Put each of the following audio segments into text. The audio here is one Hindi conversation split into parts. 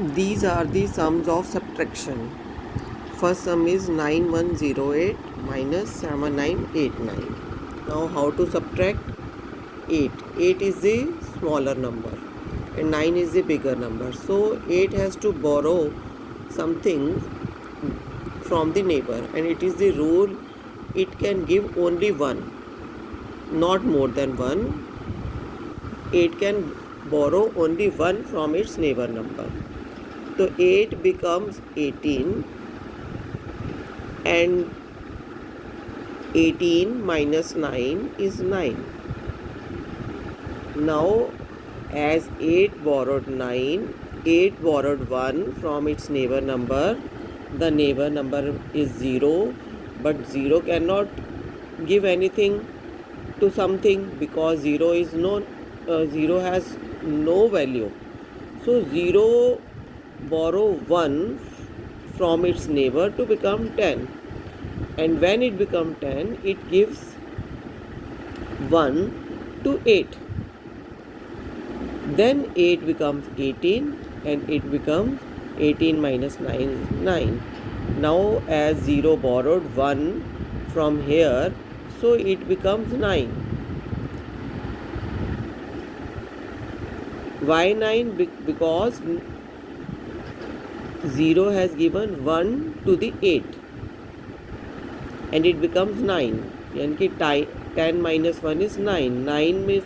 These are the sums of subtraction. First sum is 9108 minus 7989. Now how to subtract 8? 8 is the smaller number and 9 is the bigger number. So 8 has to borrow something from the neighbor, and it is the rule it can give only one, not more than one. 8 can borrow only one from its neighbor number. So 8 becomes 18 and 18 minus 9 is 9. Now as 8 borrowed 9, 8 borrowed 1 from its neighbor number. The neighbor number is 0, but 0 cannot give anything to something because 0 has no value. So 0 borrow 1 from its neighbor to become 10, and when it becomes 10 it gives 1 to 8. Then 8 becomes 18 and it becomes 18 minus 9 is 9. Now as 0 borrowed 1 from here, so it becomes 9. Why 9? Because 0 has given 1 to the 8 and it becomes 9. यानी कि 10 minus 1 is 9. 9 means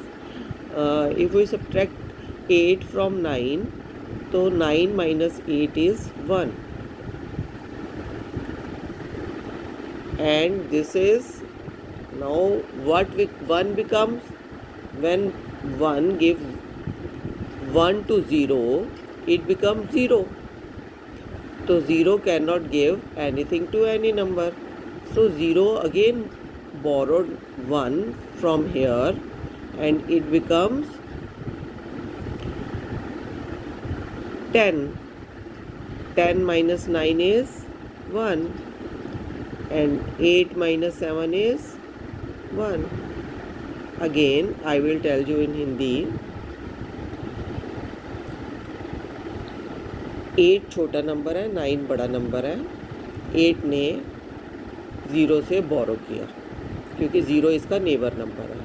if we subtract 8 from 9, so 9 minus 8 is 1. And this is now what 1 becomes when 1 gives 1 to 0, it becomes 0. So 0 cannot give anything to any number. So 0 again borrowed 1 from here and it becomes 10. 10 minus 9 is 1 and 8 minus 7 is 1. Again I will tell you in Hindi. 8 छोटा नंबर है, 9 बड़ा नंबर है. 8 ने 0 से बोरो किया क्योंकि 0 इसका नेबर नंबर है.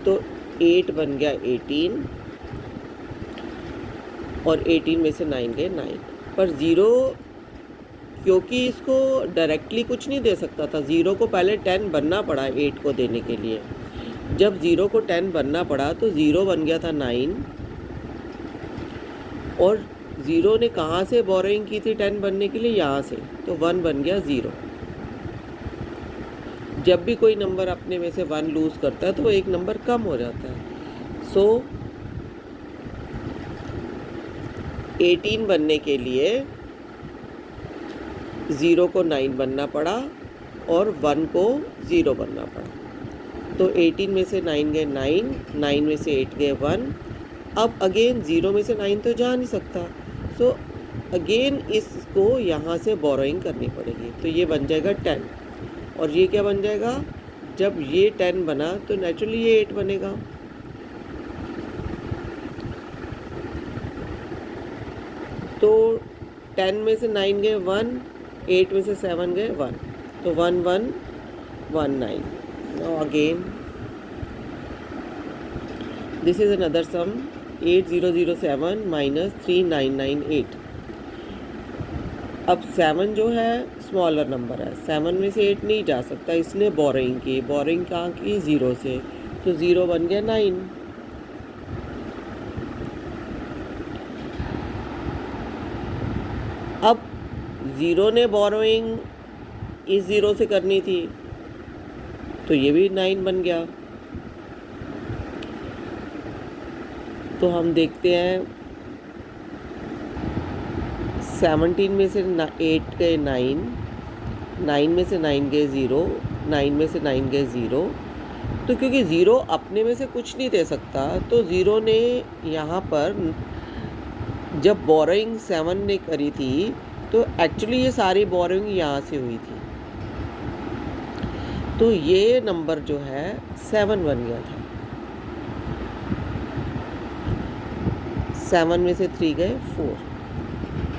तो 8 बन गया 18 और 18 में से 9 गए 9. पर 0 क्योंकि इसको डायरेक्टली कुछ नहीं दे सकता था, 0 को पहले 10 बनना पड़ा 8 को देने के लिए. जब 0 को 10 बनना पड़ा तो 0 बन गया था 9 और 0 ने कहाँ से बोरोइंग की थी 10 बनने के लिए? यहाँ से. तो 1 बन गया 0. जब भी कोई नंबर अपने में से 1 लूज़ करता है तो वो एक नंबर कम हो जाता है. सो 18 बनने के लिए 0 को 9 बनना पड़ा और 1 को 0 बनना पड़ा. तो 18 में से 9 गए 9, 9 में से 8 गए 1. अब अगेन 0 में से 9 तो जा नहीं सकता. सो अगेन इसको यहाँ से बोरोइंग करनी पड़ेगी. तो ये बन जाएगा 10 और ये क्या बन जाएगा? जब ये 10 बना तो नेचुरली ये 8 बनेगा. तो 10 में से 9 गए 1, 8 में से 7 गए 1. तो 1 1 1 9. Now again this is another sum. 8007 minus 3998. अब 7 जो है स्मॉलर नंबर है, 7 में से 8 नहीं जा सकता, इसलिए बोरोइंग की. बोरोइंग कहाँ की? 0 से. तो 0 बन गया 9. अब 0 ने बोरोइंग इस 0 से करनी थी तो ये भी 9 बन गया. तो हम देखते हैं 17 में से 8 गए 9, 9 में से 9 गए 0, 9 में से 9 गए 0. तो क्योंकि 0 अपने में से कुछ नहीं दे सकता तो 0 ने यहाँ पर जब बोरोइंग 7 ने करी थी तो एक्चुअली ये सारी बोरोइंग यहाँ से हुई थी. तो ये नंबर जो है 7 बन गया था. 7 में से 3 गए 4.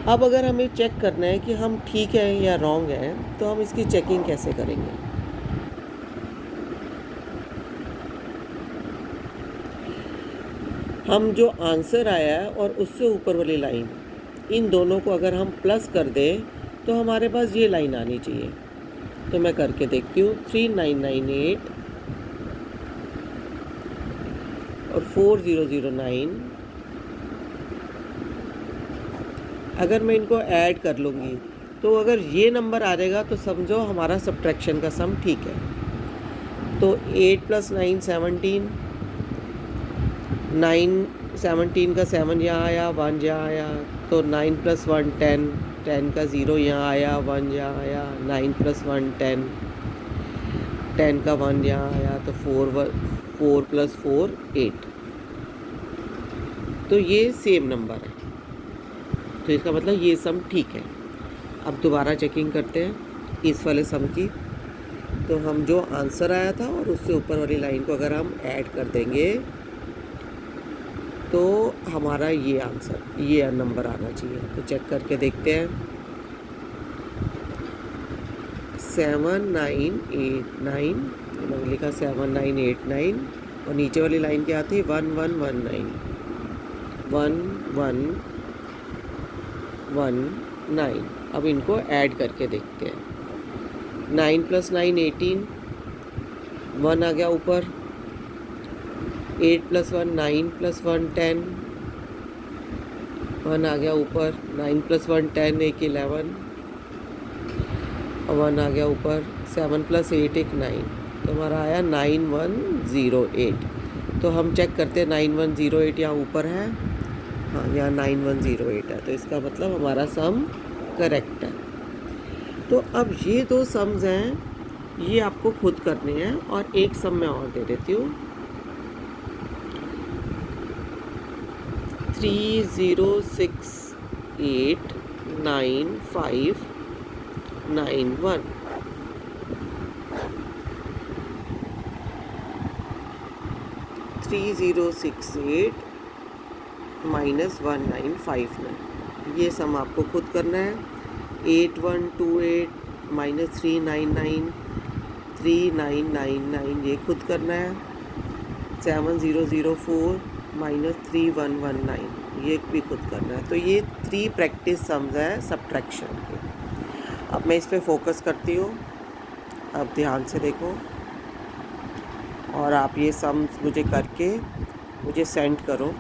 अब अगर हमें चेक करना है कि हम ठीक है या रॉन्ग है, तो हम इसकी चेकिंग कैसे करेंगे? हम जो आंसर आया है और उससे ऊपर वाली लाइन, इन दोनों को अगर हम प्लस कर दें तो हमारे पास ये लाइन आनी चाहिए। तो मैं करके देखती हूँ। 3998 और 4009, अगर मैं इनको ऐड कर लूँगी तो अगर ये नंबर आ जाएगा तो समझो हमारा सब्ट्रैक्शन का सम ठीक है। तो 8 + 9 17, 9 17 का 7 यहाँ आया, 1 यहाँ आया, तो 9 + 1 10, 10 का 0 यहाँ आया, 1 यहाँ आया, 9 + 1 10, 10 का 1 यहाँ आया, तो 4 + 4 8। तो ये सेम नंबर है, तो इसका मतलब ये सम ठीक है। अब दोबारा चेकिंग करते हैं इस वाले सम की। तो हम जो आंसर आया था और उससे ऊपर वाली लाइन को अगर हम ऐड कर देंगे तो हमारा ये आंसर, ये नंबर आना चाहिए। तो चेक करके देखते हैं। 7989, मैंने लिखा 7989 और नीचे वाली लाइन क्या आती है? 1119, 1119। अब इनको ऐड करके देखते हैं। 9 + 9 18, 1 आ गया ऊपर। 8 + 1 9 + 1 10, 1 आ गया ऊपर। 9 + 1 10, 1 11, और 1 आ गया ऊपर। 7 + 8 1 9, तो हमारा आया 9108। तो हम चेक करते हैं 9108 यहाँ ऊपर है, हाँ यहाँ 9108 है, तो इसका मतलब हमारा सम करेक्ट है। तो अब ये दो सम्स हैं, ये आपको खुद करने हैं। और एक सम मैं और दे देती हूँ। 30689591, -1959, ये सम आपको खुद करना है। 8128 - 399, 3999 ये खुद करना है। 7004 - 3119 ये भी खुद करना है। तो ये 3 प्रैक्टिस सम्स है सब्ट्रैक्शन के। अब मैं इस पर फोकस करती हूँ, अब ध्यान से देखो और आप ये सम्स मुझे करके मुझे सेंड करो,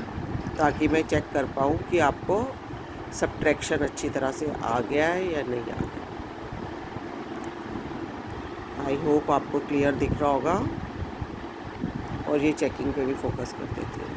ताकि मैं चेक कर पाऊँ कि आपको सब्ट्रैक्शन अच्छी तरह से आ गया है या नहीं आ गया। आई होप आपको क्लियर दिख रहा होगा। और ये चेकिंग पे भी फोकस कर देती हूँ।